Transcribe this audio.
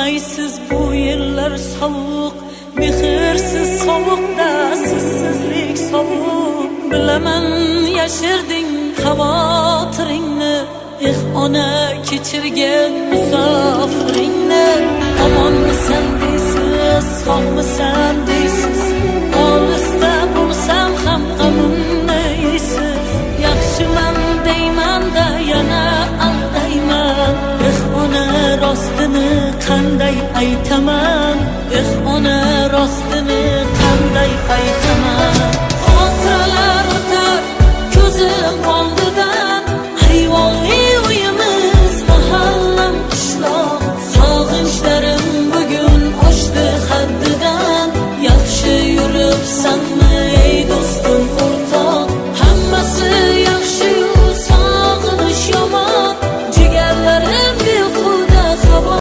bilmaysiz bu yerlar sovuq, mehrsiz sovuqda sizsizlik sovuq. Bilaman yashirding xavotiringni, ona kechirgan musofiringni. Omonmisan deysiz, sog'misan deysiz, olisda bo'lsam ham g'amimni yeysiz. Yaxshiman deyman-da yana aldayman, ona rostini qanday aytaman, ona rostini qanday aytaman.